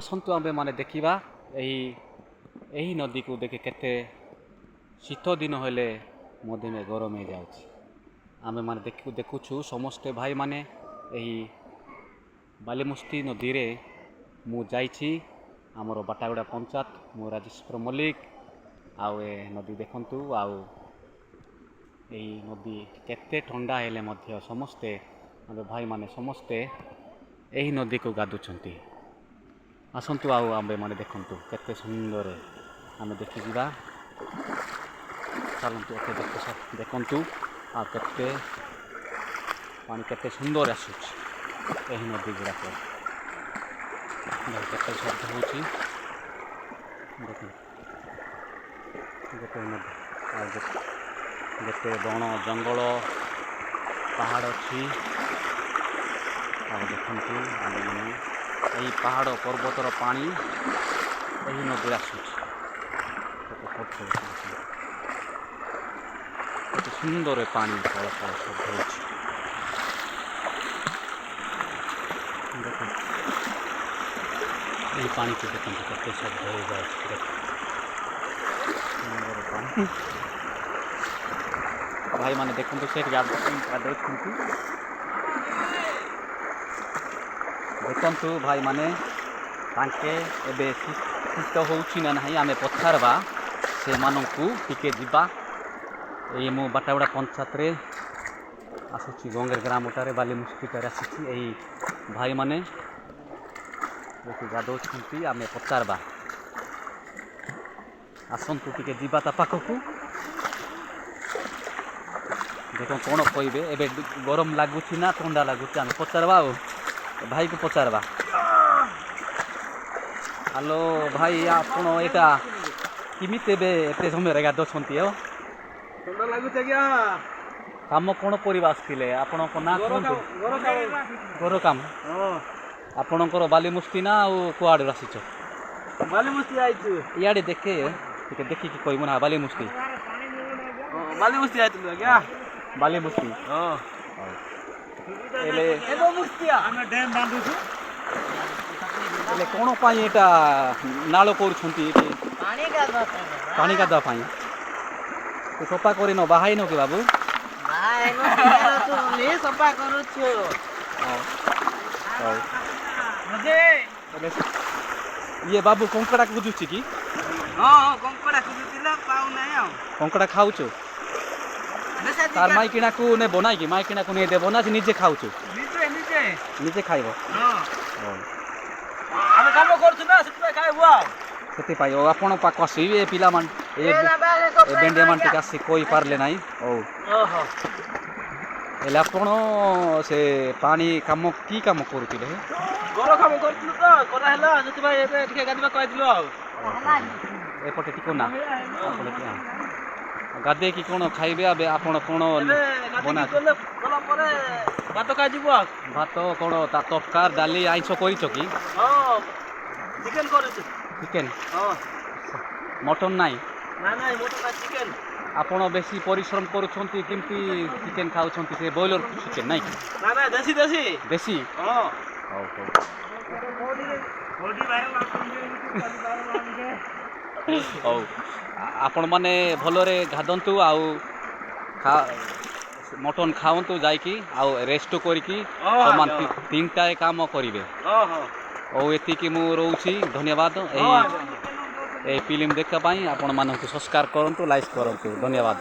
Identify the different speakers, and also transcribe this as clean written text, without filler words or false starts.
Speaker 1: ଆସନ୍ତୁ ଆମ୍ଭେମାନେ ଦେଖିବା ଏହି ନଦୀକୁ ଦେଖି କେତେ ଶୀତ ଦିନ ହେଲେ ମଧ୍ୟ ଗରମ ହେଇଯାଉଛି। ଆମ୍ଭେମାନେ ଦେଖୁଛୁ ସମସ୍ତେ ଭାଇମାନେ ଏହି ବାଲିମୁଷ୍ଟି ନଦୀରେ ମୁଁ ଯାଇଛି। ଆମର ବାଟାଗୁଡ଼ା ପଞ୍ଚାୟତ, ମୁଁ ରାଜେଶ୍ୱର ମଲ୍ଲିକ। ଆଉ ଏ ନଦୀ ଦେଖନ୍ତୁ, ଆଉ ଏହି ନଦୀ କେତେ ଥଣ୍ଡା ହେଲେ ମଧ୍ୟ ସମସ୍ତେ ଆମ୍ଭେ ଭାଇମାନେ ସମସ୍ତେ ଏହି ନଦୀକୁ ଗାଧୁଛନ୍ତି। ଆସନ୍ତୁ ଆଉ ଆମ୍ଭେମାନେ ଦେଖନ୍ତୁ କେତେ ସୁନ୍ଦର ଆମେ ଦେଖିଯିବା। ଚାଲନ୍ତୁ ଏତେ ଦେଖନ୍ତୁ ଆଉ କେତେ ପାଣି କେତେ ସୁନ୍ଦର ଆସୁଛି ଏହି ନଦୀ ଗୁଡ଼ାକ। କେତେ ଶବ୍ଦ ହେଉଛି ଦେଖନ୍ତୁ, ଗୋଟେ ନଦୀ ଆଉ ଗୋଟେ ବଣ ଜଙ୍ଗଲ ପାହାଡ଼ ଅଛି। ଆଉ ଦେଖନ୍ତୁ ଆମେମାନେ ଏହି ପାହାଡ଼ ପର୍ବତର ପାଣି ଏହି ନଦୀରେ ଆସୁଛି। କେତେ ସୁନ୍ଦର ପାଣି ଫଳ ଶବ୍ଦ ହେଉଛି ଦେଖନ୍ତୁ। ଏହି ପାଣିକୁ ଦେଖନ୍ତୁ କେତେ ଶବ୍ଦ ହେଇଯାଉଛି। ସୁନ୍ଦର ପାଣି ଭାଇମାନେ ଦେଖନ୍ତୁ ସେଠି ଗାଧଉଛନ୍ତି। ଦେଖନ୍ତୁ ଭାଇମାନେ ତାଙ୍କେ ଏବେ ଶୀତ ହେଉଛି ନା ନାହିଁ ଆମେ ପଚାରବା ସେମାନଙ୍କୁ। ଟିକେ ଯିବା। ଏଇ ମୁଁ ବାଟାଗୁଡ଼ା ପଞ୍ଚାୟତରେ ଆସୁଛି, ଗଙ୍ଗେର ଗ୍ରାମଟାରେ ବାଲିମୁଷ୍ଟିଟାରେ ଆସିଛି। ଏଇ ଭାଇମାନେ ଏଠି ଗାଧଉଛନ୍ତି, ଆମେ ପଚାରବା। ଆସନ୍ତୁ ଟିକେ ଯିବା ତା ପାଖକୁ, ଦେଖ କ'ଣ କହିବେ। ଏବେ ଗରମ ଲାଗୁଛି ନା ଥଣ୍ଡା ଲାଗୁଛି ଆମେ ପଚାରବା। ଆଉ ଭାଇକୁ ପଚାରବା। ହ୍ୟାଲୋ ଭାଇ, ଆପଣ ଏଇଟା କେମିତି ଏବେ ଏତେ ସମୟରେ ଗାଧଉଛନ୍ତି?
Speaker 2: ଥଣ୍ଡା ଲାଗୁଛି ଆଜ୍ଞା।
Speaker 1: କାମ କ'ଣ କରିବା ଆସିଥିଲେ? ଆପଣଙ୍କ ନାଁ କୁହନ୍ତୁ। ଘର କାମ। ଆପଣଙ୍କର ବାଲିମୁଷ୍ଟି ନା ଆଉ କୁଆଡ଼ୁ ଆସିଛ?
Speaker 2: ବାଲିମୁଷ୍ଟି ଆଇଛୁ।
Speaker 1: ଇଆଡ଼େ ଦେଖେ, ଟିକେ ଦେଖିକି କହିବୁ ନା। ବାଲିମୁଷ୍ଟି
Speaker 2: ବାଲିମୁଷ୍ଟି ଆଇଥିଲୁ ଆଜ୍ଞା।
Speaker 1: ବାଲିମୁଷ୍ଟି ହେଲେ ହେଲେ କ'ଣ ପାଇଁ ଏଇଟା ନାଳ କରୁଛନ୍ତି? ଏଠି ପାଣି ଗାଧୁଆ ପାଇଁ ତୁ ସଫା କରିନ, ବାହାଇନ କି ବାବୁ?
Speaker 2: ସଫା କରୁଛୁ।
Speaker 1: ଇଏ ବାବୁ କଙ୍କଡ଼ା ଖୋଜୁଛି କି?
Speaker 2: ହଁ କଙ୍କଡ଼ା ଖୋଜୁଥିଲା, ପାଉନାହିଁ ଆଉ।
Speaker 1: କଙ୍କଡ଼ା ଖାଉଛୁ? ତାର ମାଇକିଣାକୁ ନେବ ନାଇଁ କି? ମାଇକିଣାକୁ ନେଇ ଦେବ ନା ନିଜେ ଖାଉଛୁ? ନିଜେ ଖାଇବ।
Speaker 2: ଆମେ କାମ କରୁଛୁ ନା, ସେଥିପାଇଁ ଖାଇବୁ ଆଉ।
Speaker 1: ସେଥିପାଇଁ ଆପଣ ପାଖ ଆସିବେ ପିଲାମାନେ, ଏ ବେଣ୍ଡିଆ ମାନେ ଟିକେ ଆସି କହିପାରିଲେ ନାହିଁ। ହଉ, ହେଲେ ଆପଣ ସେ ପାଣି କାମ କି କାମ କରୁଥିଲେ?
Speaker 2: ଘର କାମ କରୁଥିଲୁ ତ, କରାହେଲା, ସେଥିପାଇଁ ଏବେ ଟିକେ ଗାଧୋଇବାକୁ ଆଇଥିଲୁ ଆଉ।
Speaker 1: ଏପଟେ ଟିକେ ନା ଗାଧେଇକି କ'ଣ ଖାଇବେ? ଏବେ ଆପଣ କ'ଣ ବନା?
Speaker 2: ଗଲା ପରେ ଭାତ ଖାଇଯିବୁ ଆଉ।
Speaker 1: ଭାତ କ'ଣ ତା ତରକାରୀ ଡାଲି ଆଇଁଷ କରିଛ କି?
Speaker 2: ହଁ, ଚିକେନ କରୁଛୁ।
Speaker 1: ଚିକେନ?
Speaker 2: ହଁ।
Speaker 1: ମଟନ୍ ନାହିଁ?
Speaker 2: ନାଇଁ ମଟନ୍ ନାହିଁ, ଚିକେନ।
Speaker 1: ଆପଣ ବେଶୀ ପରିଶ୍ରମ କରୁଛନ୍ତି, କେମିତି ଚିକେନ ଖାଉଛନ୍ତି? ସେ ବ୍ରଏଲର ଚିକେନ ନାଇଁ କି?
Speaker 2: ନାଇଁ ଦେଶୀ।
Speaker 1: ଦେଶୀ?
Speaker 2: ହଁ।
Speaker 1: ହଉ। ହଉ, ଆପଣମାନେ ଭଲରେ ଗାଧନ୍ତୁ ଆଉ ମଟନ୍ ଖାଆନ୍ତୁ ଯାଇକି, ଆଉ ରେଷ୍ଟ କରିକି ସମାନ ତିନିଟାଏ କାମ କରିବେ। ହଉ, ଏତିକି ମୁଁ ରହୁଛି। ଧନ୍ୟବାଦ। ଏହି ଫିଲ୍ମ ଦେଖିବା ପାଇଁ ଆପଣମାନଙ୍କୁ ସବସ୍କ୍ରାଇବ୍ କରନ୍ତୁ, ଲାଇକ୍ କରନ୍ତୁ। ଧନ୍ୟବାଦ।